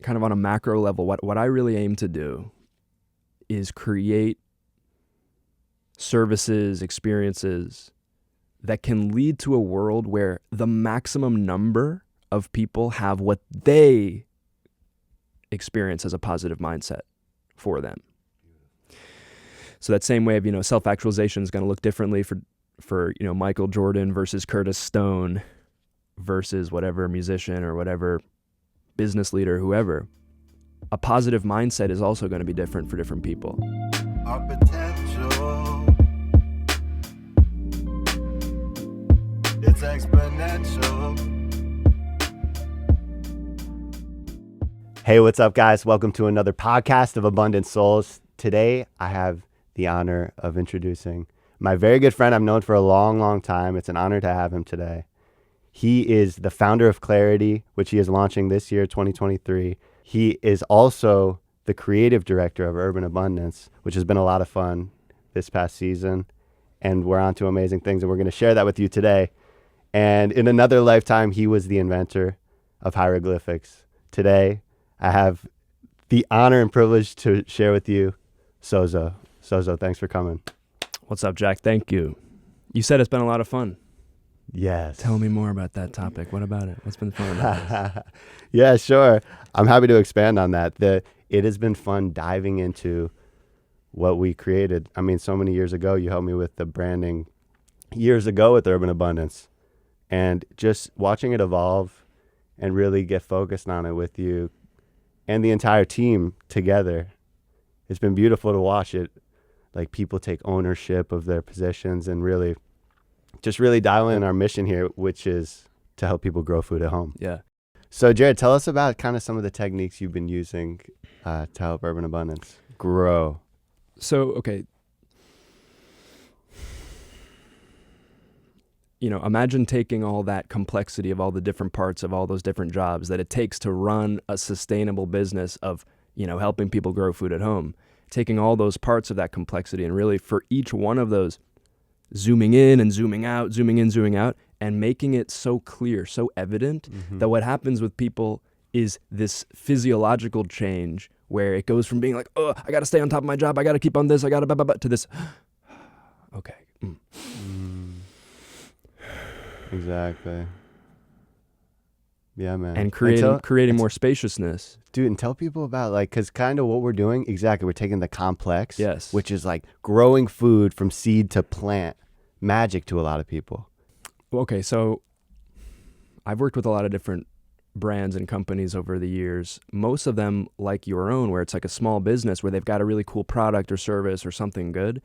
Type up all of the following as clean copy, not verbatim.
kind of on a macro level, what I really aim to do is create services, experiences that can lead to a world where the maximum number of people have what they experience as a positive mindset for them. So that same way of, self-actualization is going to look differently for Michael Jordan versus Curtis Stone versus whatever musician or whatever business leader, whoever. A positive mindset is also going to be different for different people. Our potential, it's exponential. Hey, what's up, guys? Welcome to another podcast of Abundant Souls. Today, I have the honor of introducing my very good friend I've known for a long, long time. It's an honor to have him today. He is the founder of Clarity, which he is launching this year, 2023. He is also the creative director of Urban Abundance, which has been a lot of fun this past season. And we're on to amazing things, and we're going to share that with you today. And in another lifetime, he was the inventor of hieroglyphics. Today, I have the honor and privilege to share with you Sozo. Sozo, thanks for coming. What's up, Jack? Thank you. You said it's been a lot of fun. Yes. Tell me more about that topic. What about it? What's been fun about this? Yeah, sure. I'm happy to expand on that. It has been fun diving into what we created. I mean, so many years ago, you helped me with the branding years ago with Urban Abundance. And just watching it evolve and really get focused on it with you and the entire team together. It's been beautiful to watch it. Like, people take ownership of their positions and really dial in our mission here, which is to help people grow food at home. Yeah. So, Jared, tell us about kind of some of the techniques you've been using to help Urban Abundance grow. So, okay. Imagine taking all that complexity of all the different parts of all those different jobs that it takes to run a sustainable business of, helping people grow food at home. Taking all those parts of that complexity and really for each one of those, zooming in and zooming out, zooming in, zooming out, and making it so clear, so evident that what happens with people is this physiological change where it goes from being like, oh, I got to stay on top of my job, I got to keep on this, I got to, to this, okay. Exactly. Yeah, man. And creating more spaciousness. Dude, and tell people about, because kind of what we're doing, exactly, we're taking the complex, yes, which is like growing food from seed to plant, magic to a lot of people. Okay, so I've worked with a lot of different brands and companies over the years, most of them like your own, where it's like a small business where they've got a really cool product or service or something good.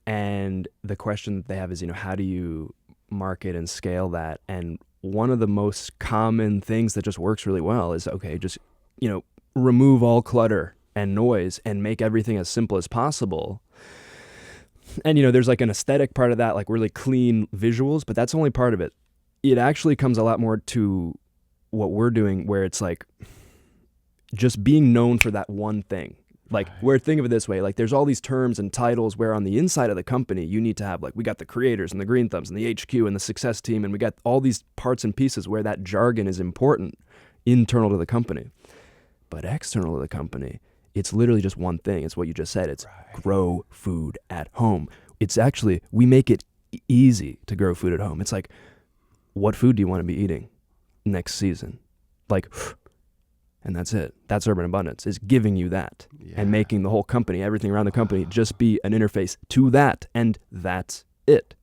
And the question that they have is, how do you market and scale that? And one of the most common things that just works really well is, okay, just, remove all clutter and noise and make everything as simple as possible. And, there's like an aesthetic part of that, like really clean visuals, but that's only part of it. It actually comes a lot more to what we're doing, where it's like just being known for that one thing. Like, where, think of it this way, like there's all these terms and titles where on the inside of the company, you need to have, like, we got the creators and the green thumbs and the HQ and the success team, and we got all these parts and pieces where that jargon is important internal to the company. But external to the company, it's literally just one thing. It's what you just said. It's grow food at home. It's actually, we make it easy to grow food at home. It's like, what food do you want to be eating next season? Like, and that's it. That's Urban Abundance, is giving you that and making the whole company, everything around the company, just be an interface to that. And that's it.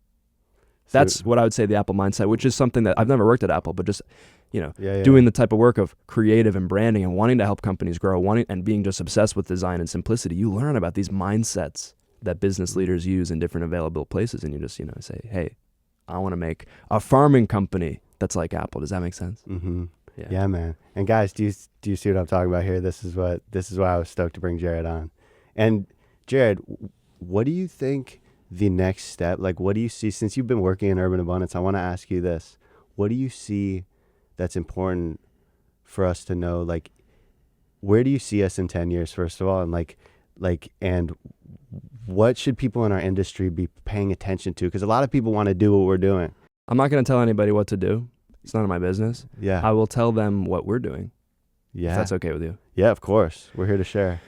That's what I would say the Apple mindset, which is something that I've never worked at Apple, but just, doing the type of work of creative and branding and wanting to help companies grow, and being just obsessed with design and simplicity. You learn about these mindsets that business leaders use in different available places. And you just, say, hey, I want to make a farming company that's like Apple. Does that make sense? Mm-hmm. Yeah, man. And guys, do you see what I'm talking about here? This is why I was stoked to bring Jared on. And Jared, what do you think the next step, what do you see, since you've been working in Urban Abundance? I want to ask you this. What do you see that's important for us to know? Where do you see us in 10 years, first of all? And and what should people in our industry be paying attention to? Because a lot of people want to do what we're doing. I'm not going to tell anybody what to do. It's none of my business. Yeah. I will tell them what we're doing. if Yeah. that's okay with you. Yeah, of course. We're here to share.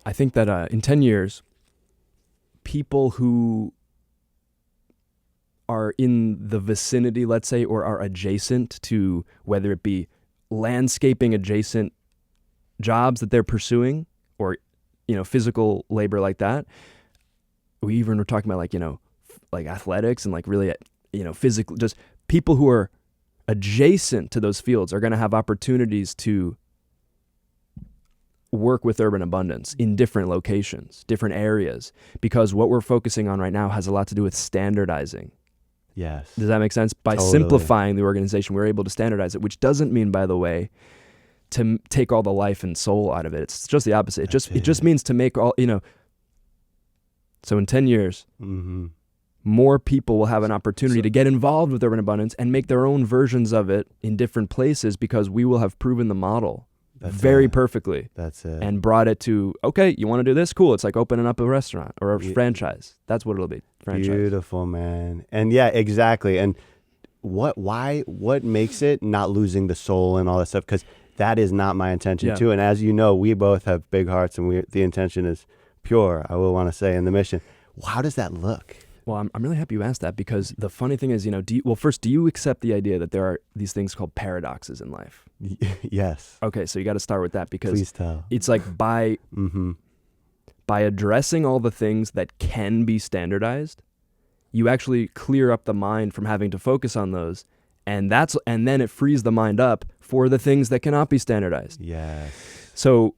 I think that in 10 years, people who are in the vicinity, let's say, or are adjacent to, whether it be landscaping adjacent jobs that they're pursuing, or, physical labor like that. We even were talking about like athletics and like really, physical, just people who are adjacent to those fields are going to have opportunities to work with urban abundance in different locations, different areas, because what we're focusing on right now has a lot to do with standardizing. Yes. Does that make sense? By Totally. simplifying the organization, we're able to standardize it, which doesn't mean, by the way, to take all the life and soul out of it. It's just the opposite. It just means to make all, so in 10 years, Mm-hmm. more people will have an opportunity to get involved with urban abundance and make their own versions of it in different places, because we will have proven the model very perfectly. That's it. And brought it to, okay, you want to do this? Cool. It's like opening up a restaurant or a franchise. That's what it'll be. Franchise. Beautiful, man. And yeah, exactly. And what makes it not losing the soul and all that stuff? Because that is not my intention too. And as you know, we both have big hearts, and the intention is pure, I will want to say, in the mission. How does that look? Well, I'm really happy you asked that, because the funny thing is, do you accept the idea that there are these things called paradoxes in life? Yes. Okay, so you got to start with that, because Please tell. it's like by addressing all the things that can be standardized, you actually clear up the mind from having to focus on those, and then it frees the mind up for the things that cannot be standardized. Yes. So,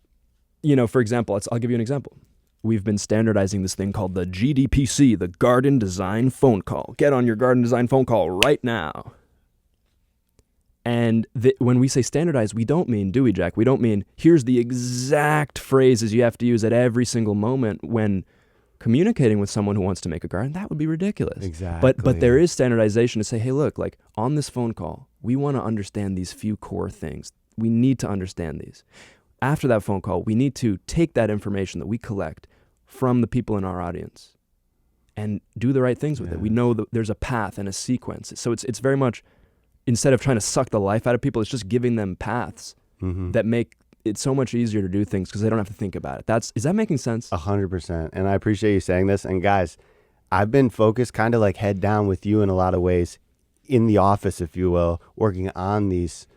for example, I'll give you an example. We've been standardizing this thing called the GDPC, the Garden Design Phone Call. Get on your garden design phone call right now. And when we say standardize, we don't mean, do we, Jack? We don't mean here's the exact phrases you have to use at every single moment when communicating with someone who wants to make a garden. That would be ridiculous. Exactly. But there is standardization to say, hey, look, like on this phone call, we want to understand these few core things. We need to understand these. After that phone call, we need to take that information that we collect from the people in our audience and do the right things with it. We know that there's a path and a sequence. So it's very much, instead of trying to suck the life out of people, it's just giving them paths that make it so much easier to do things because they don't have to think about it. Is that making sense? 100%. And I appreciate you saying this. And guys, I've been focused kind of like head down with you in a lot of ways in the office, if you will, working on these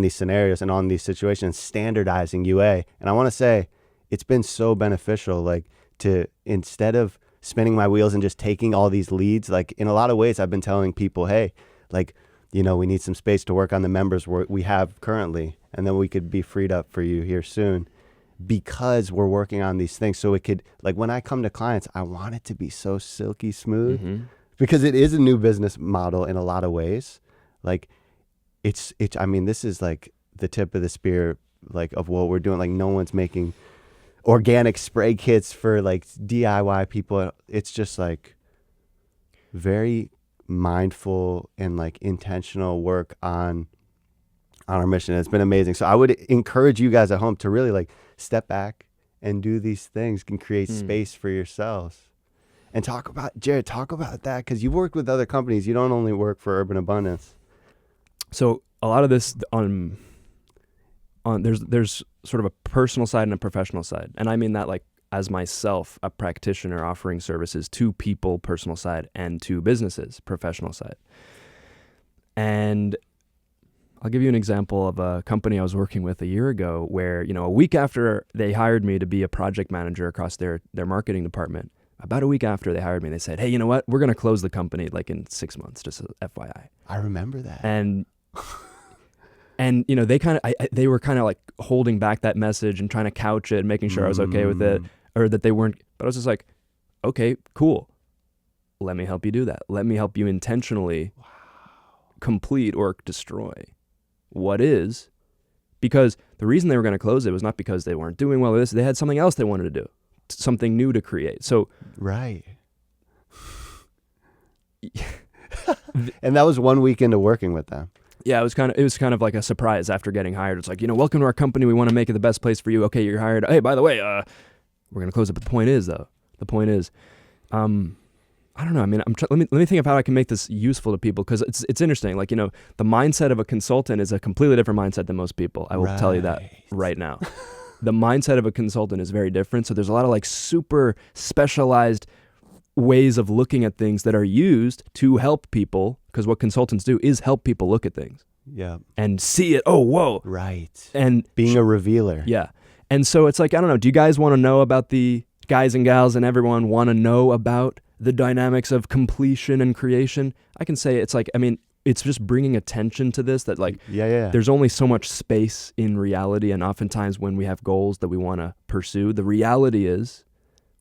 scenarios and on these situations, standardizing UA. And I want to say it's been so beneficial, like to, instead of spinning my wheels and just taking all these leads, like in a lot of ways, I've been telling people, hey, like, we need some space to work on the members we have currently, and then we could be freed up for you here soon, because we're working on these things. So it could, like when I come to clients, I want it to be so silky smooth because it is a new business model in a lot of ways. Like I mean, this is like the tip of the spear, like of what we're doing. Like no one's making organic spray kits for like DIY people. It's just like very mindful and like intentional work on our mission. It's been amazing. So I would encourage you guys at home to really like step back and do these things and create space for yourselves. And Jared, talk about that, because you worked with other companies. You don't only work for Urban Abundance. So a lot of this there's sort of a personal side and a professional side. And I mean that like as myself, a practitioner offering services to people, personal side, and to businesses, professional side. And I'll give you an example of a company I was working with a year ago where, a week after they hired me to be a project manager across their marketing department, about a week after they hired me, they said, hey, you know what? We're going to close the company like in 6 months, just FYI. I remember that. And they were kind of like holding back that message and trying to couch it and making sure I was okay with it, or that they weren't. But I was just like, okay, cool. Let me help you do that. Let me help you intentionally complete or destroy what is, because the reason they were going to close it was not because they weren't doing well with this. They had something else they wanted to do, something new to create. So right. And that was 1 week into working with them. Yeah, it was kind of like a surprise after getting hired. It's like, welcome to our company. We want to make it the best place for you. Okay, you're hired. Hey, by the way, we're going to close it. But the point is, I I don't know. I mean, let me think of how I can make this useful to people, because it's interesting. Like, the mindset of a consultant is a completely different mindset than most people. I will tell you that right now. The mindset of a consultant is very different. So there's a lot of like super specialized ways of looking at things that are used to help people, because what consultants do is help people look at things. Yeah. And see it. Oh, whoa. Right. And being a revealer. Yeah. And so it's like, I don't know, do you guys want to know about the guys and gals and everyone want to know about the dynamics of completion and creation? I can say it's like, I mean, it's just bringing attention to this, that like, there's only so much space in reality. And oftentimes when we have goals that we want to pursue, the reality is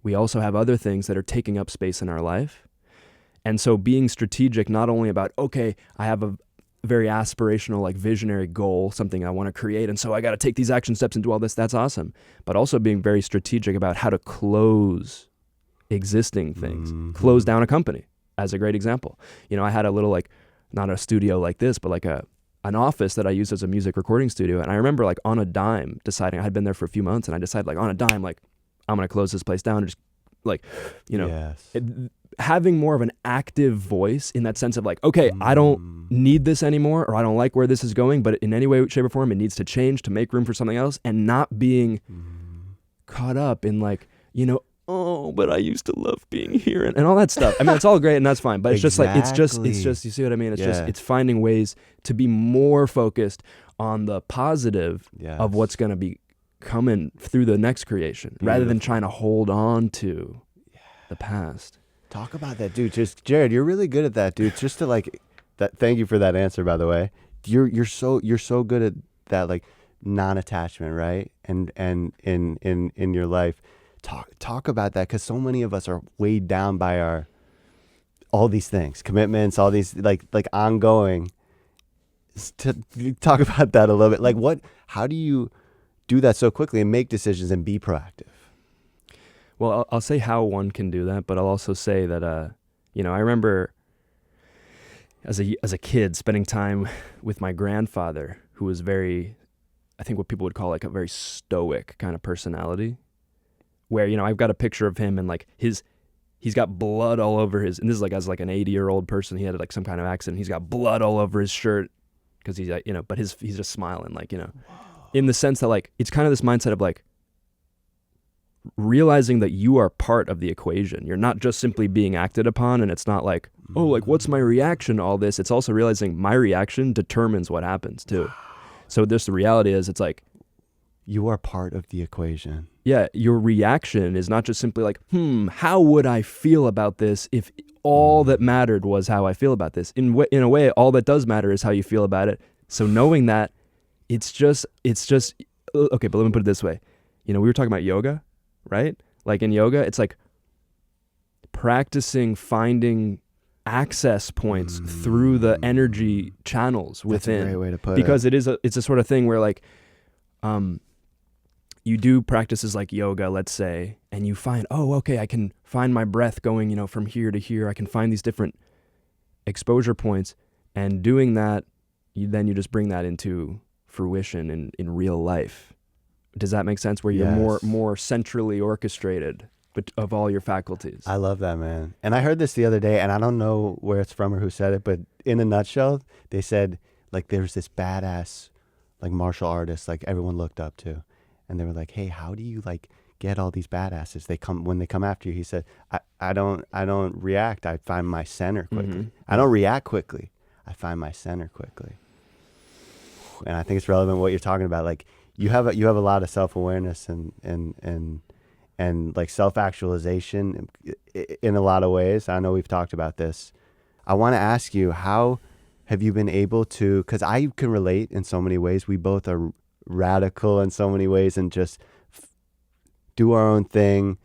we also have other things that are taking up space in our life. And so being strategic, not only about, okay, I have a very aspirational, like visionary goal, something I want to create, and so I got to take these action steps and do all this, that's awesome. But also being very strategic about how to close existing things, close down a company, as a great example. I had a little, like, not a studio like this, but like an office that I used as a music recording studio. And I remember, like, on a dime deciding, I had been there for a few months, and I decided, like, on a dime, like, I'm going to close this place down and just, like, having more of an active voice in that sense of like, okay, I don't need this anymore, or I don't like where this is going, but in any way, shape, or form, it needs to change to make room for something else, and not being caught up in like, oh, but I used to love being here and all that stuff. I mean, it's all great and that's fine, but it's just like, it's just, you see what I mean? It's just, it's finding ways to be more focused on the positive of what's going to be coming through the next creation, rather than trying to hold on to the past. Talk about that, dude. Just Jared, you're really good at that, dude. Just to like that. Thank you for that answer, by the way. You're so good at that, like non-attachment, right? And in your life, talk about that, because so many of us are weighed down by all these things, commitments, all these like ongoing. To talk about that a little bit, like how do you do that so quickly and make decisions and be proactive? Well, I'll say how one can do that, but I'll also say that, I remember as a kid spending time with my grandfather, who was very, I think what people would call like a very stoic kind of personality, where, I've got a picture of him and like he's got blood all over his, and this is like as like an 80-year-old person, he had like some kind of accident. He's got blood all over his shirt because he's, but he's just smiling, like, in the sense that like, it's kind of this mindset of like, realizing that you are part of the equation. You're not just simply being acted upon, and it's not like, oh, like, what's my reaction to all this? It's also realizing my reaction determines what happens too. So the reality is, it's like, you are part of the equation. Yeah, your reaction is not just simply like, how would I feel about this if all that mattered was how I feel about this? In a way, all that does matter is how you feel about it. So knowing that, it's just, okay, but let me put it this way. We were talking about yoga, right? Like in yoga, it's like practicing finding access points through the energy channels within. That's a great way to put because it. It's a sort of thing where like, you do practices like yoga, let's say, and you find, oh, okay, I can find my breath going, from here to here. I can find these different exposure points, and doing that, you just bring that into fruition in real life. Does that make sense? Where you're more centrally orchestrated of all your faculties. I love that, man. And I heard this the other day, and I don't know where it's from or who said it, but in a nutshell, they said like there's this badass like martial artist like everyone looked up to, and they were like, hey, how do you like get all these badasses? When they come after you, he said, I don't react. I find my center quickly. Mm-hmm. I don't react quickly. I find my center quickly. And I think it's relevant what you're talking about. Like you have a lot of self-awareness and like self-actualization in a lot of ways. I know we've talked about this. I want to ask you, how have you been able to, because I can relate in so many ways. We both are radical in so many ways and just do our own thing,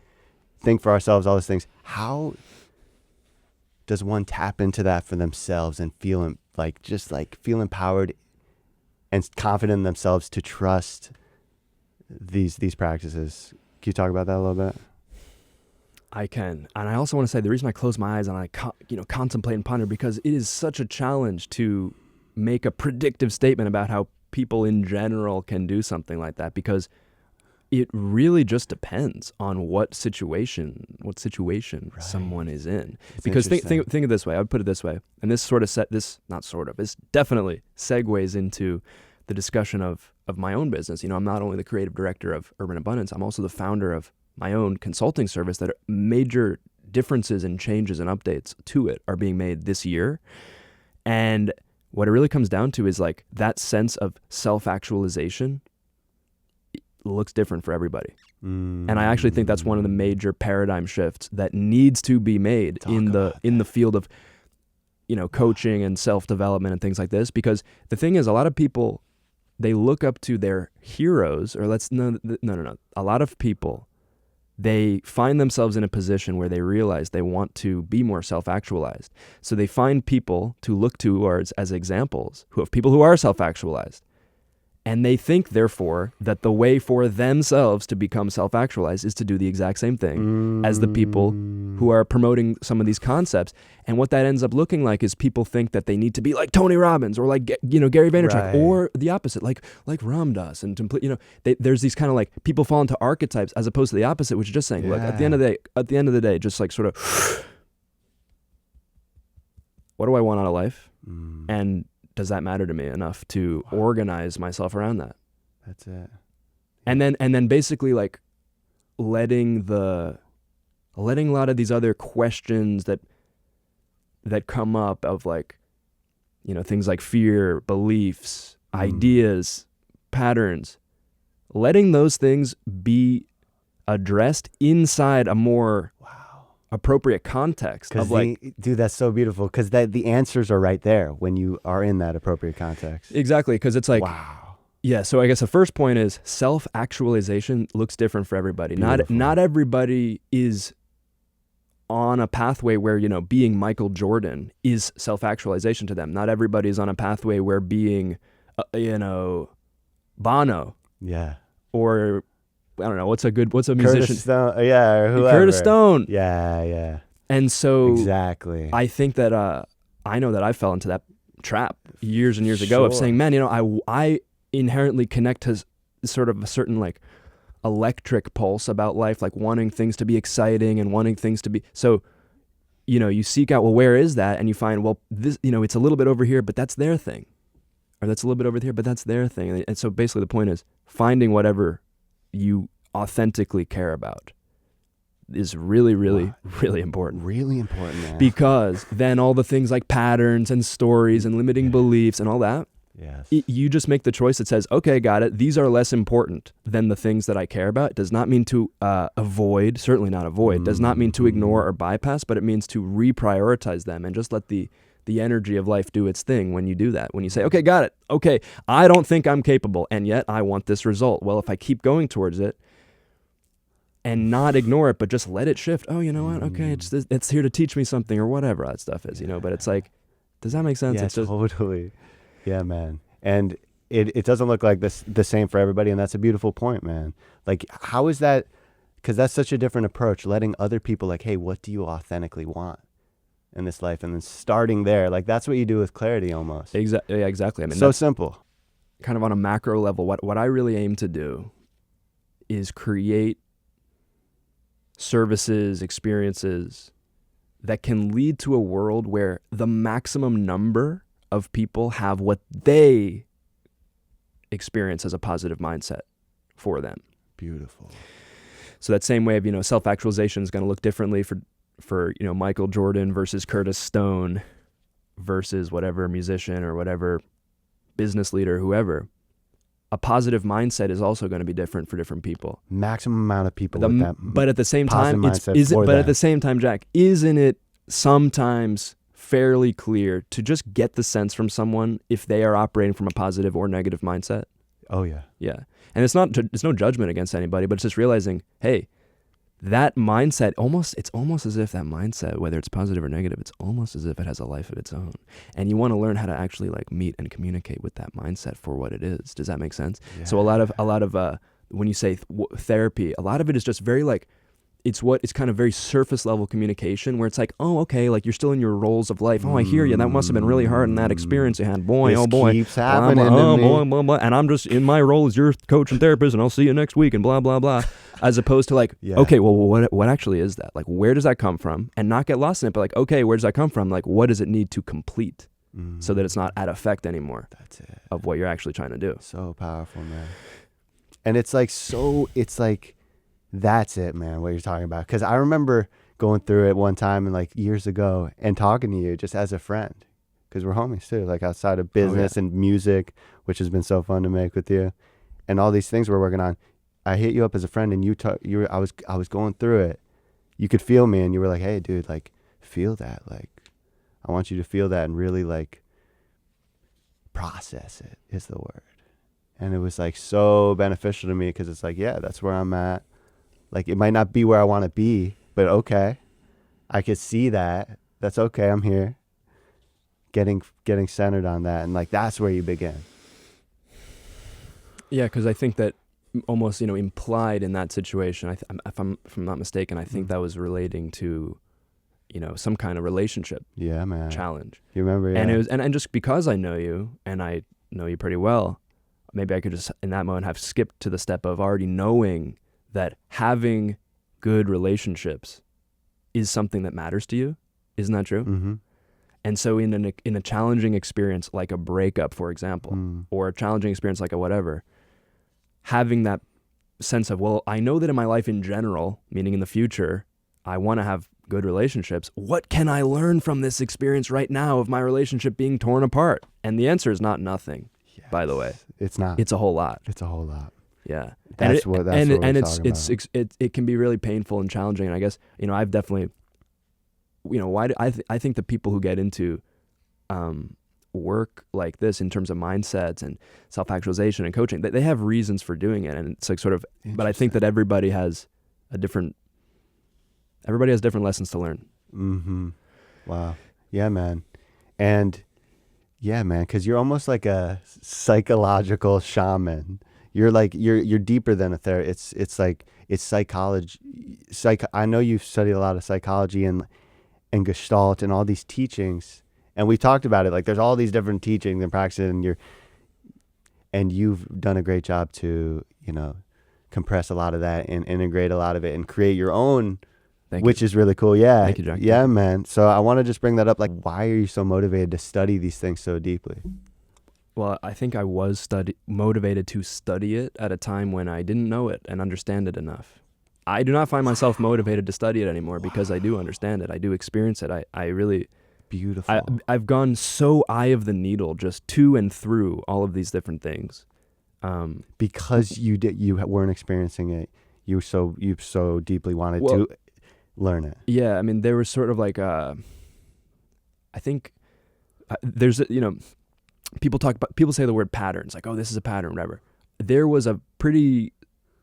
think for ourselves, all those things. How does one tap into that for themselves and feel empowered and confident in themselves to trust these practices? Can you talk about that a little bit? I can. And I also want to say the reason I close my eyes and I contemplate and ponder, because it is such a challenge to make a predictive statement about how people in general can do something like that, because It really just depends on what situation Right. someone is in. It's Because think interesting. of it this way. I would put it this way, and this sort of this definitely segues into the discussion of my own business. I'm not only the creative director of Urban Abundance, I'm also the founder of my own consulting service. That major differences and changes and updates to it are being made this year, and what it really comes down to is like that sense of self-actualization looks different for everybody. And I actually think that's one of the major paradigm shifts that needs to be made in the field of coaching and self-development and things like this. Because the thing is, a lot of people, they look up to their heroes, or no. A lot of people, they find themselves in a position where they realize they want to be more self-actualized. So they find people to look to or as examples of people who are self-actualized. And they think, therefore, that the way for themselves to become self-actualized is to do the exact same thing as the people who are promoting some of these concepts. And what that ends up looking like is people think that they need to be like Tony Robbins or like Gary Vaynerchuk, Right. or the opposite, like Ram Dass, and there's these kind of like people fall into archetypes as opposed to the opposite, which is just saying, look, at the end of the day, just like sort of, what do I want out of life? And does that matter to me enough to organize myself around that? That's it. And then basically like letting a lot of these other questions that come up of like, things like fear, beliefs, ideas, patterns, letting those things be addressed inside a more appropriate context of like, dude, that's so beautiful, because the answers are right there when you are in that appropriate context. exactly, because it's like, Wow. yeah. So I guess the first point is self-actualization looks different for everybody. Beautiful. Not everybody is on a pathway where, being Michael Jordan is self-actualization to them. Not everybody is on a pathway where being, Bono, Yeah. or I don't know, what's a musician? Curtis Stone, or whoever. Curtis Stone. Yeah. And so Exactly. I think that I know that I fell into that trap years and years ago of Sure. saying, man, I inherently connect to sort of a certain like electric pulse about life, like wanting things to be exciting and wanting things to be so. You seek out, well, where is that? And you find, well, this, it's a little bit over here, but that's their thing, or that's a little bit over here, but that's their thing. And so basically, the point is finding whatever you authentically care about is really, really, really important. Really important, man. Because then all the things like patterns and stories and limiting beliefs and all that, Yes. you just make the choice that says, okay, got it. These are less important than the things that I care about. It does not mean to avoid, certainly not avoid, does not mean to ignore or bypass, but it means to reprioritize them and just let the energy of life do its thing when you do that. When you say, okay, got it. Okay, I don't think I'm capable, and yet I want this result. Well, if I keep going towards it and not ignore it, but just let it shift. Oh, you know what? Okay, it's here to teach me something, or whatever that stuff is, But it's like, does that make sense? Yeah, It's just, totally. Yeah, man. And it doesn't look like the same for everybody, and that's a beautiful point, man. Like, how is that? Because that's such a different approach, letting other people like, hey, what do you authentically want in this life? And then starting there, like that's what you do with clarity almost. yeah, exactly. I mean, So that's simple. kind of on a macro level. What I really aim to do is create services, experiences that can lead to a world where the maximum number of people have what they experience as a positive mindset for them. Beautiful. So that same way of, self-actualization is going to look differently for Michael Jordan versus Curtis Stone versus whatever musician or whatever business leader, whoever. A positive mindset is also going to be different for different people. Maximum amount of people with that. But at the same time, mindset Jack, isn't it sometimes fairly clear to just get the sense from someone if they are operating from a positive or negative mindset? Oh yeah. Yeah. And it's no judgment against anybody, but it's just realizing, hey, that mindset it's almost as if that mindset, whether it's positive or negative, it's almost as if it has a life of its own. And you want to learn how to actually like meet and communicate with that mindset for what it is. Does that make sense? Yeah. So a lot of when you say therapy, a lot of it is just very like, it's kind of very surface level communication where it's like, oh, okay, like you're still in your roles of life. Oh, I hear you. That must have been really hard in that experience you had. Boy, This oh boy. keeps Blah, happening blah, to me. blah, blah, blah. And I'm just in my role as your coach and therapist, and I'll see you next week and blah, blah, blah. As opposed to like, Yeah. okay, well, what actually is that? Like, where does that come from? And not get lost in it, but like, okay, where does that come from? Like, what does it need to complete so that it's not at effect anymore That's it. of what you're actually trying to do? So powerful, man. And it's like, that's it, man, what you're talking about. Because I remember going through it one time and like years ago and talking to you just as a friend, because we're homies too, like outside of business and music, which has been so fun to make with you, and all these things we're working on. I hit you up as a friend, and I was going through it. You could feel me, and you were like, "Hey, dude, like feel that. Like, I want you to feel that and really like process it." Is the word. And it was like so beneficial to me because it's like, yeah, that's where I'm at. Like, it might not be where I want to be, but okay, I could see that. That's okay. I'm here. Getting centered on that, and like that's where you begin. Yeah, because I think that almost, implied in that situation, if I'm not mistaken, I think that was relating to, some kind of relationship Yeah, man. challenge. You remember? Yeah. And it was, and just because I know you and I know you pretty well, maybe I could just in that moment have skipped to the step of already knowing that having good relationships is something that matters to you. Isn't that true? Mm-hmm. And so in a challenging experience like a breakup, for example, or a challenging experience like a whatever, having that sense of, well, I know that in my life in general, meaning in the future, I want to have good relationships. What can I learn from this experience right now of my relationship being torn apart? And the answer is not nothing, by the way. It's not. It's a whole lot. It's a whole lot. Yeah. That's what we're talking about. It can be really painful and challenging. And I guess, I've definitely, I think the people who get into work like this in terms of mindsets and self-actualization and coaching, they have reasons for doing it. And it's like sort of, but I think that everybody has different lessons to learn. Mm-hmm. Wow. Yeah, man. And yeah, man, because you're almost like a psychological shaman. You're like, you're deeper than a therapist. It's like, it's psychology. I know you've studied a lot of psychology and Gestalt and all these teachings. And we talked about it. Like, there's all these different teachings and practices, and you've done a great job to, compress a lot of that and integrate a lot of it and create your own, which is really cool. Yeah. Thank you, Jack. Yeah, man. So I want to just bring that up. Like, why are you so motivated to study these things so deeply? Well, I think I was motivated to study it at a time when I didn't know it and understand it enough. I do not find myself motivated to study it anymore because I do understand it. I do experience it. I really... Beautiful. I've gone so eye of the needle just to and through all of these different things. Because you weren't experiencing it, you so deeply wanted to learn it. Yeah, I mean, there was sort of like I think there's people say the word patterns, like, oh, this is a pattern, whatever. There was a pretty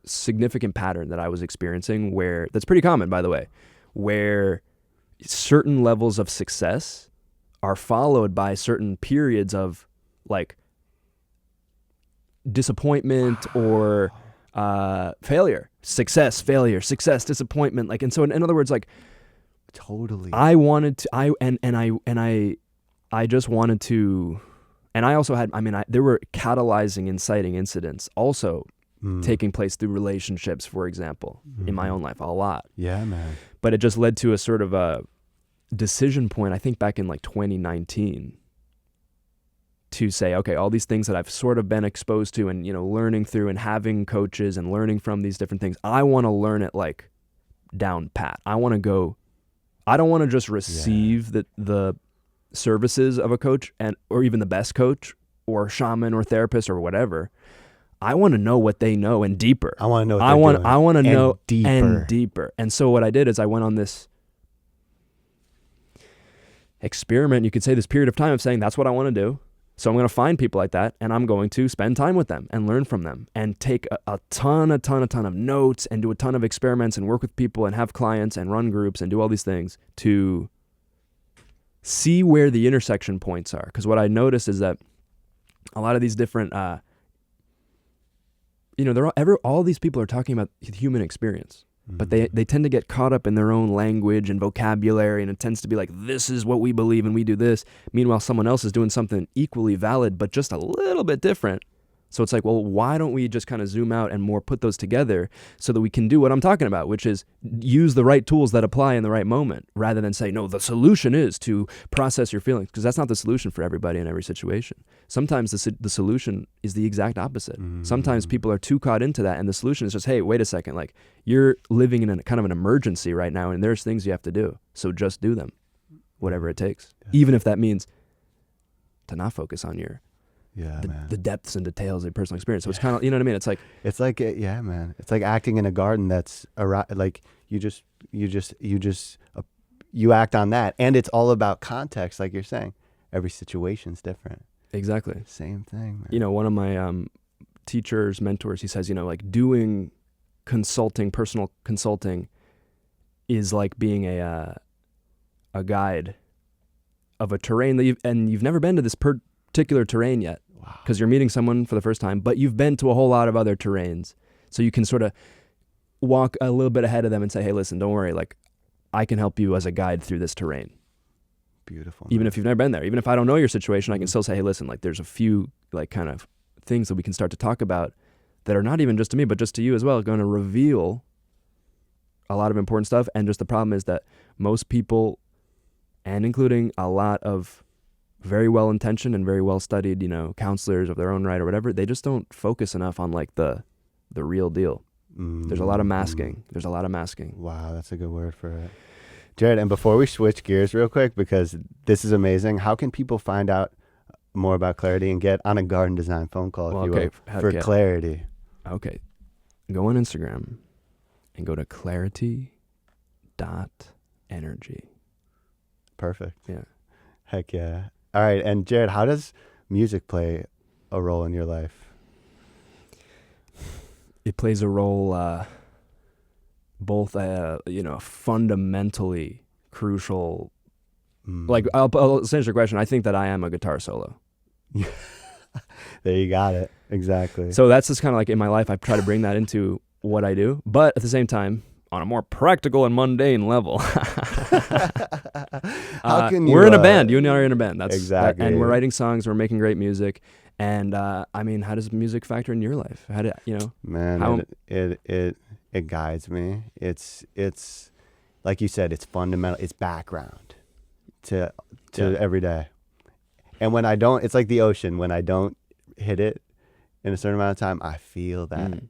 significant pattern that I was experiencing that's pretty common, by the way, where certain levels of success are followed by certain periods of like disappointment or failure, success, failure, success, disappointment. Like, and so in other words, like, totally, I wanted to, I just wanted to, and I also had, there were catalyzing, inciting incidents also taking place through relationships, for example, in my own life, a lot. Yeah, man. But it just led to a sort of a decision point, I think back in like 2019, to say, okay, all these things that I've sort of been exposed to and, learning through and having coaches and learning from these different things, I want to learn it like down pat. I want to go, I don't want to just receive the services of a coach or even the best coach or shaman or therapist or whatever. I want to know what they know and deeper. I want to know what I want to know deeper. And deeper. And so what I did is I went on this experiment, you could say, this period of time of saying, that's what I want to do. So I'm going to find people like that, and I'm going to spend time with them and learn from them and take a ton of notes and do a ton of experiments and work with people and have clients and run groups and do all these things to see where the intersection points are. Because what I noticed is that a lot of these different, all these people are talking about human experience. But they tend to get caught up in their own language and vocabulary, and it tends to be like, this is what we believe and we do this. Meanwhile, someone else is doing something equally valid, but just a little bit different. So it's like, well, why don't we just kind of zoom out and more put those together so that we can do what I'm talking about, which is use the right tools that apply in the right moment, rather than say, no, the solution is to process your feelings, because that's not the solution for everybody in every situation. Sometimes the solution is the exact opposite. Sometimes people are too caught into that, and the solution is just, hey, wait a second, like, you're living in a kind of an emergency right now, and there's things you have to do. So just do them, whatever it takes, even if that means to not focus on the depths and details of your personal experience. So it's kind of, you know what I mean? It's like, yeah, man. It's like acting in a garden that's like you act on that, and it's all about context, like you're saying. Every situation's different. exactly. Same thing, man. You know, one of my teachers, mentors, he says, you know, like, doing consulting, personal consulting, is like being a guide of a terrain that you've never been to this particular terrain yet, because you're meeting someone for the first time, but you've been to a whole lot of other terrains, so you can sort of walk a little bit ahead of them and say, hey, listen, don't worry, like, I can help you as a guide through this terrain. Beautiful. Even if you've never been there, even if I don't know your situation, I can still say, hey, listen, like, there's a few like kind of things that we can start to talk about that are not even just to me, but just to you as well, going to reveal a lot of important stuff. And just the problem is that most people, and including a lot of very well-intentioned and very well-studied, you know, counselors of their own right or whatever, they just don't focus enough on like the real deal. There's a lot of masking. There's a lot of masking. Wow, that's a good word for it. Jared, and before we switch gears real quick, because this is amazing, how can people find out more about Clarity and get on a garden design phone call, if you will, for clarity? Okay. Go on Instagram and go to clarity.energy. Perfect. Yeah. Heck yeah. All right. And Jared, how does music play a role in your life? It plays a role, both, you know, fundamentally crucial. Like, I'll answer your question. I think that I am a guitar solo. There you got it. Exactly. So that's just kind of like in my life, I try to bring that into what I do, but at the same time, on a more practical and mundane level. How can you, we're in a band. You and I are in a band. That's exactly. And we're writing songs. We're making great music. And I mean, how does music factor in your life? How do you know? Man, it guides me. It's like you said, it's fundamental. It's background to every day. And when I don't, it's like the ocean. When I don't hit it in a certain amount of time, I feel that.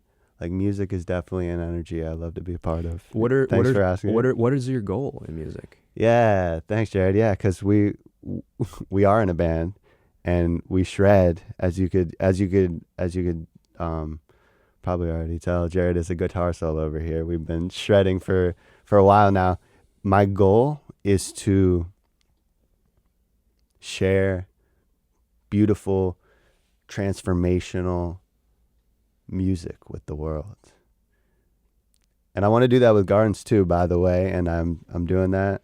Like, music is definitely an energy I love to be a part of. Thanks for asking. What is your goal in music? Yeah, thanks, Jared. Yeah, because we are in a band, and we shred, as you could probably already tell. Jared is a guitar solo over here. We've been shredding for a while now. My goal is to share beautiful, transformational music with the world. And I want to do that with gardens too, by the way, and I'm doing that.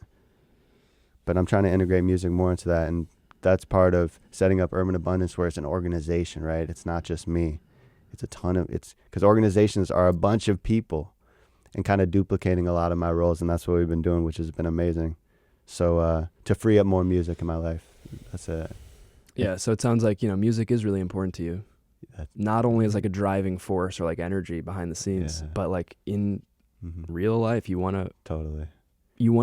But I'm trying to integrate music more into that, and that's part of setting up Urban Abundance, where it's an organization, right? It's not just me. It's because organizations are a bunch of people, and kind of duplicating a lot of my roles, and that's what we've been doing, which has been amazing. So to free up more music in my life, that's it. Yeah, so it sounds like, you know, music is really important to you. Not only as like a driving force or like energy behind the scenes, but like in real life, you want to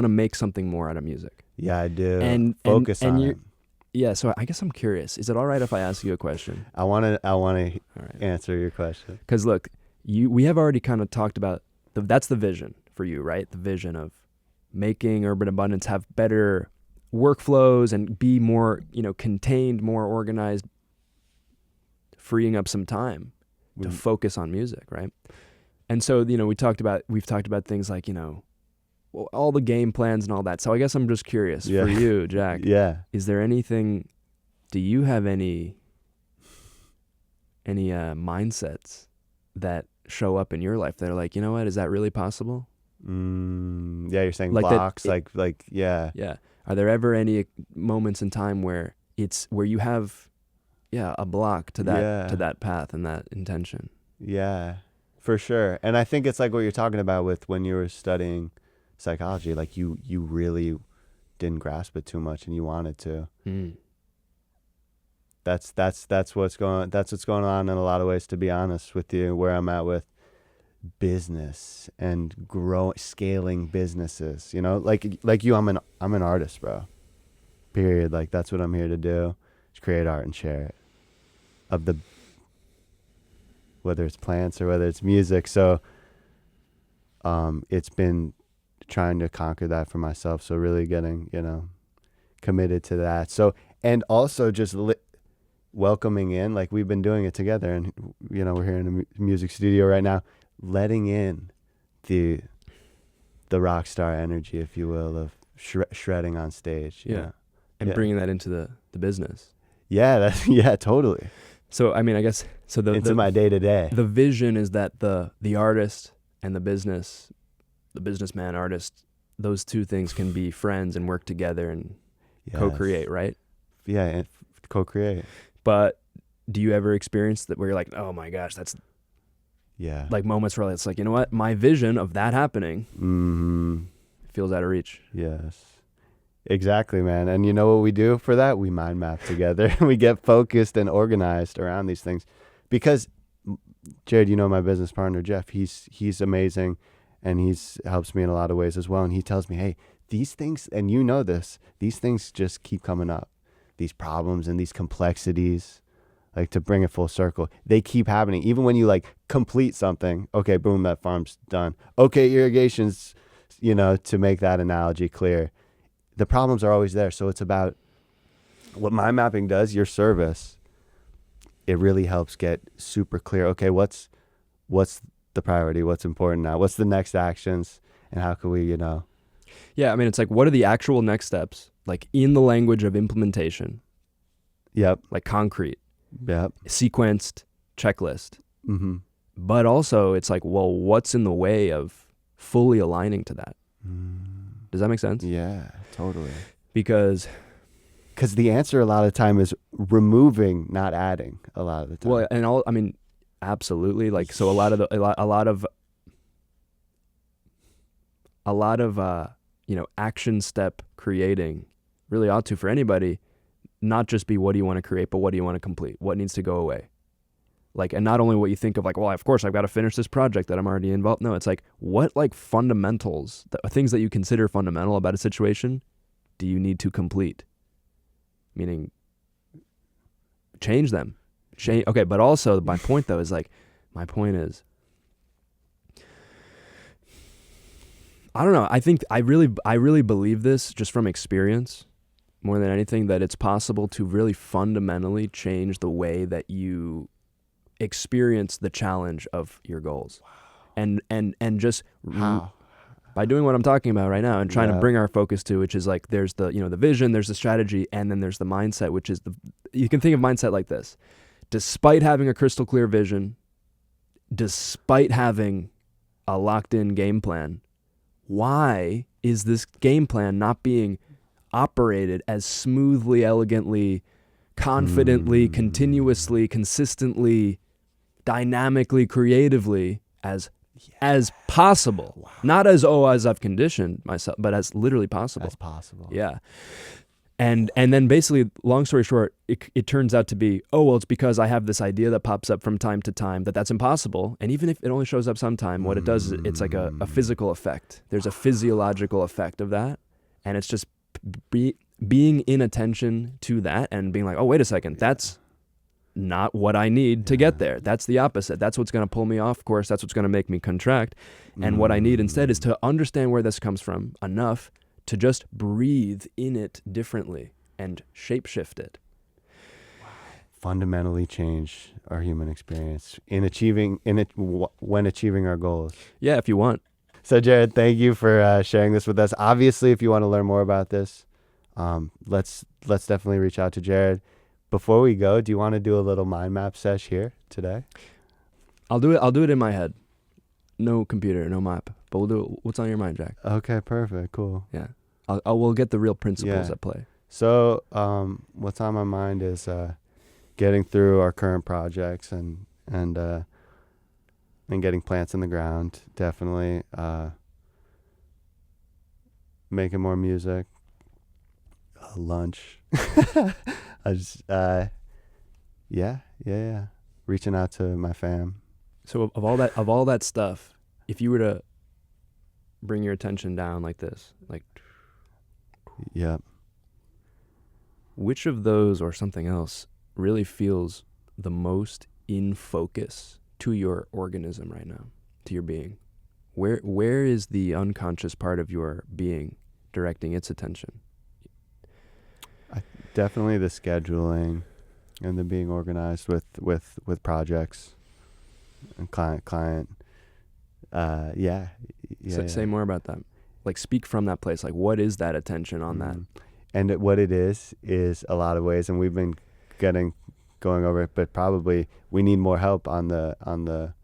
make something more out of music. Yeah, I do. And focus on it. Yeah, so I guess I'm curious. Is it all right if I ask you a question? I want to answer your question. Because look, we have already kind of talked about that's the vision for you, right? The vision of making Urban Abundance have better workflows and be more, you know, contained, more organized, freeing up some time to focus on music, right? And so, you know, we've talked about things like, you know, all the game plans and all that. So I guess I'm just curious for you, Jack. Yeah. Is there anything? Do you have any mindsets that show up in your life that are like, you know what, is that really possible? Yeah, you're saying like blocks, yeah. Yeah. Are there ever any moments in time where you have a block to that path and that intention? Yeah. For sure. And I think it's like what you're talking about with when you were studying psychology, like you really didn't grasp it too much and you wanted to. Mm. That's what's going on in a lot of ways, to be honest with you, where I'm at with business and scaling businesses, like you, I'm an artist, bro. Period. Like that's what I'm here to do, is create art and share it, whether it's plants or whether it's music. So it's been trying to conquer that for myself. So really getting, committed to that. So, and also just welcoming in, like we've been doing it together, and we're here in a music studio right now, letting in the rock star energy, if you will, of shredding on stage. And bringing that into the business. Yeah, totally. So I mean, I guess into my day to day. The vision is that the artist and the businessman artist, those two things can be friends and work together and co-create, right? Yeah, and co-create. But do you ever experience that where you're like, oh my gosh, that's like moments where it's like, you know what, my vision of that happening feels out of reach. Yes. Exactly, man. And you know what we do for that? We mind map together. We get focused and organized around these things. Because Jared, my business partner, Jeff, he's amazing, and he's helps me in a lot of ways as well. And he tells me, hey, these things, and these things just keep coming up. These problems and these complexities, like to bring it full circle, they keep happening. Even when you like complete something, okay, boom, that farm's done. Okay, irrigation's, to make that analogy clear. The problems are always there. So it's about what mind mapping does, your service. It really helps get super clear. Okay, what's the priority? What's important now? What's the next actions? And how can we, Yeah, I mean, it's like, what are the actual next steps? Like in the language of implementation. Yep. Like concrete. Yep. Sequenced checklist. Mm-hmm. But also it's like, well, what's in the way of fully aligning to that? Does that make sense? Yeah, totally. Because the answer a lot of the time is removing, not adding a lot of the time. Well, and absolutely. Like, so a lot of action step creating really ought to, for anybody, not just be what do you want to create, but what do you want to complete? What needs to go away? Like, and not only what you think of like, well, of course I've got to finish this project that I'm already involved. No, it's like, what like fundamentals, things that you consider fundamental about a situation, do you need to complete? Meaning change them. Okay, but also my point though is like, I don't know. I think I really believe this just from experience more than anything, that it's possible to really fundamentally change the way that you experience the challenge of your goals. Wow. And just by doing what I'm talking about right now and trying to bring our focus to, which is like, there's the, the vision, there's the strategy, and then there's the mindset, which is you can think of mindset like this. Despite having a crystal clear vision, despite having a locked in game plan, why is this game plan not being operated as smoothly, elegantly, confidently, continuously, consistently, dynamically, creatively as possible? Wow. Not as I've conditioned myself, but as literally possible. As possible. Yeah. And then basically, long story short, it turns out to be, it's because I have this idea that pops up from time to time that's impossible. And even if it only shows up sometime, what it does is it's like a physical effect. There's a physiological effect of that. And it's just being in attention to that and being like, oh, wait a second, that's not what I need to get there. That's the opposite. That's what's going to pull me off course. That's what's going to make me contract. And what I need instead is to understand where this comes from enough to just breathe in it differently and shapeshift it. Wow. Fundamentally change our human experience when achieving our goals. Yeah, if you want. So Jared, thank you for sharing this with us. Obviously, if you want to learn more about this, let's definitely reach out to Jared. Before we go, do you want to do a little mind map sesh here today? I'll do it in my head. No computer, no map, but we'll do it. What's on your mind, Jack? Okay, perfect, cool. Yeah, we'll get the real principles at play. So, what's on my mind is getting through our current projects and and getting plants in the ground, definitely. Making more music. Lunch. I just, yeah. Reaching out to my fam. So of all that stuff, if you were to bring your attention down like this, like Yep. which of those or something else really feels the most in focus to your organism right now, to your being? Where is the unconscious part of your being directing its attention? Definitely the scheduling and the being organized with projects and client. Yeah. Say more about that. Like, speak from that place. Like, what is that attention on that? And what it is a lot of ways, and we've been going over it, but probably we need more help in the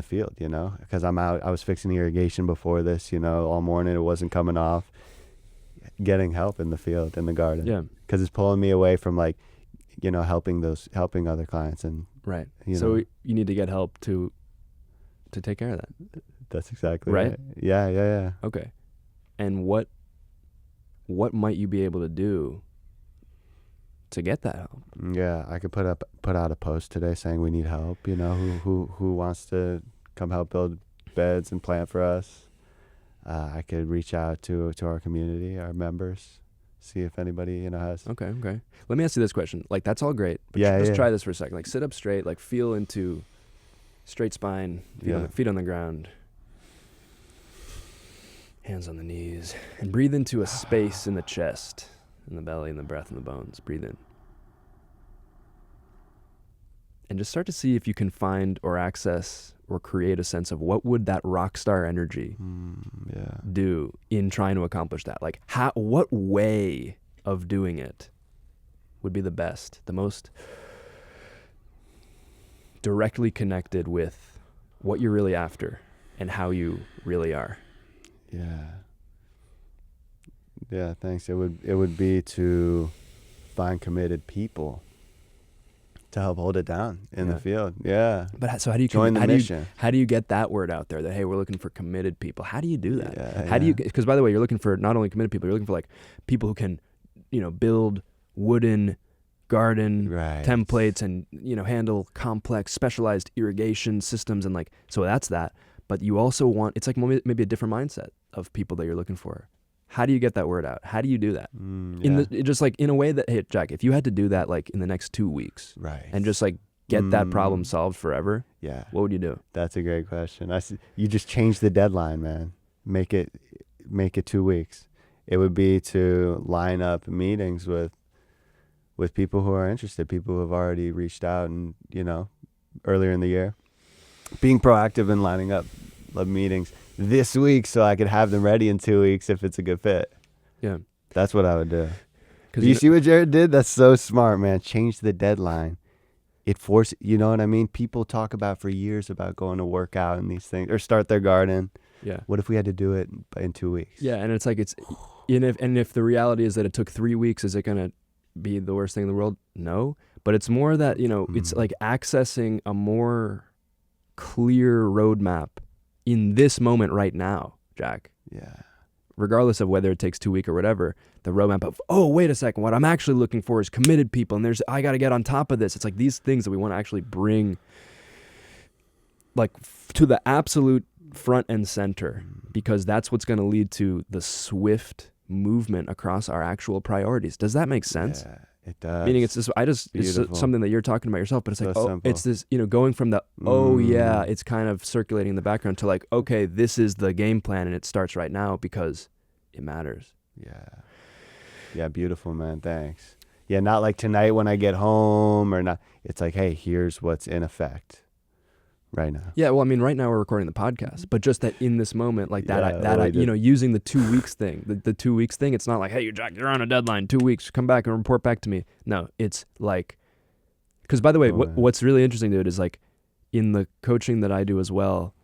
field, you know, because I'm out. I was fixing the before this, you know, all morning. It wasn't coming off. Getting help in the field, in the garden. Yeah. Because it's pulling me away from, like, you know, helping other clients. And Right. you So know, you need to get help to take care of that. that's exactly Right? Yeah. Okay. And what might you be able to do to get that help? Yeah, I could put out a post today saying we need help, you know, who wants to come help build beds and plant for us. I could reach out to our community, our members, see if anybody, you know, has. Okay. Let me ask you this question. Like, that's all great, but Yeah, just yeah. try this for a second. Like, sit up straight, like feel into straight spine, feet on the ground, hands on the knees, and breathe into a space in the chest, in the belly, in the breath, in the bones. Breathe in. And just start to see if you can find or access or create a sense of what would that rock star energy do in trying to accomplish that. Like, what way of doing it would be the best, the most directly connected with what you're really after and how you really are. Yeah, thanks. It would be to find committed people to help hold it down in the field. Yeah. But so how do you join the mission? How do you get that word out there that, hey, we're looking for committed people? How do you do that? Yeah, how do you, because by the way, you're looking for not only committed people, you're looking for like people who can, you know, build wooden garden templates and, you know, handle complex specialized irrigation systems and like, so that's that. But you also want, it's like maybe a different mindset of people that you're looking for. How do you get that word out? How do you do that? Just like in a way that, hey, Jack, if you had to do that like in the next 2 weeks, and just like get that problem solved forever, what would you do? That's a great question. You just change the deadline, man. Make it 2 weeks. It would be to line up meetings with people who are interested, people who have already reached out, and, you know, earlier in the year, being proactive in lining up meetings this week so I could have them ready in 2 weeks if it's a good fit. Yeah. That's what I would do. You see what Jared did? That's so smart, man. Change the deadline. It forces, you know what I mean? People talk about for years about going to work out and these things or start their garden. Yeah. What if we had to do it in 2 weeks? Yeah. And it's like, if the reality is that it took 3 weeks, is it going to be the worst thing in the world? No. But it's more that, you know, it's like accessing a more clear roadmap in this moment right now, Jack. Yeah. Regardless of whether it takes 2 weeks or whatever, the roadmap of, oh, wait a second, what I'm actually looking for is committed people, and I got to get on top of this. It's like these things that we want to actually bring like to the absolute front and center, because that's what's going to lead to the swift movement across our actual priorities. Does that make sense? Yeah, it does. Meaning it's something that you're talking about yourself, but it's like, simple. It's this, you know, going from the, it's kind of circulating in the background to like, okay, this is the game plan and it starts right now because it matters. Yeah, beautiful, man. Thanks. Yeah, not like tonight when I get home or not. It's like, hey, here's what's in effect right now. Yeah, well, I mean, right now we're recording the podcast, but just that in this moment, like Yeah, using the 2 weeks thing, the 2 weeks thing, it's not like, hey, Jack, you're on a deadline, 2 weeks, come back and report back to me. No, it's like, because by the way, what's really interesting to it is like in the coaching that I do as well,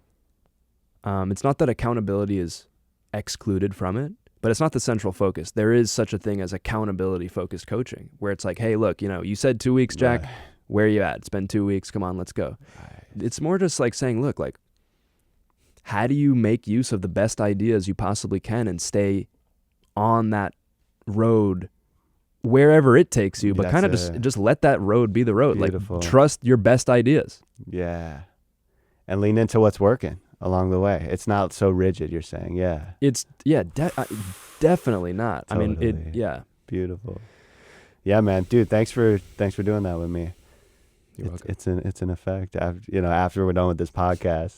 it's not that accountability is excluded from it, but it's not the central focus. There is such a thing as accountability focused coaching where it's like, hey, look, you know, you said 2 weeks, Jack, where are you at? It's been 2 weeks. Come on, let's go. It's more just like saying, look, like, how do you make use of the best ideas you possibly can and stay on that road wherever it takes you, but That's kind of just let that road be the road. Beautiful. Like, trust your best ideas. Yeah. And lean into what's working along the way. It's not so rigid, you're saying. Yeah. It's definitely not. Totally. I mean, yeah. Beautiful. Yeah, man. Dude, thanks for doing that with me. You're welcome. It's an effect after we're done with this podcast.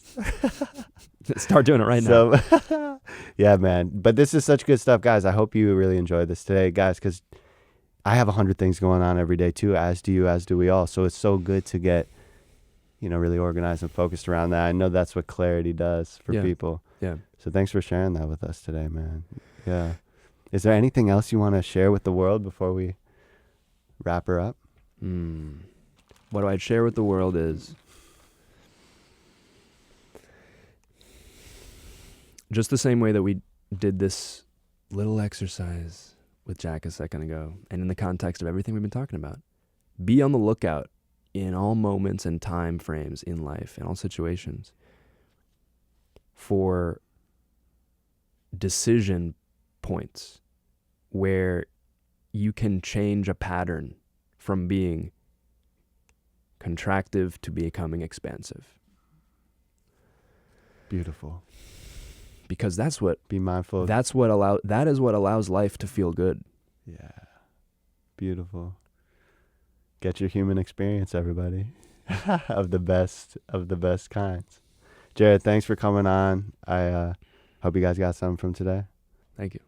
Start doing it right now. So, yeah, man. But this is such good stuff, guys. I hope you really enjoyed this today, guys, because I have 100 things going on every day too, as do you, as do we all. So it's so good to get, really organized and focused around that. I know that's what clarity does for people. Yeah. So thanks for sharing that with us today, man. Yeah. Is there anything else you want to share with the world before we wrap her up? What I'd share with the world is just the same way that we did this little exercise with Jack a second ago, and in the context of everything we've been talking about. Be on the lookout in all moments and time frames in life, in all situations, for decision points where you can change a pattern from being contractive to becoming expansive. Beautiful. Because that's what Be mindful. that is what allows life to feel good. Yeah. Beautiful. Get your human experience, everybody. of the best kinds. Jared, thanks for coming on. I hope you guys got something from today. Thank you.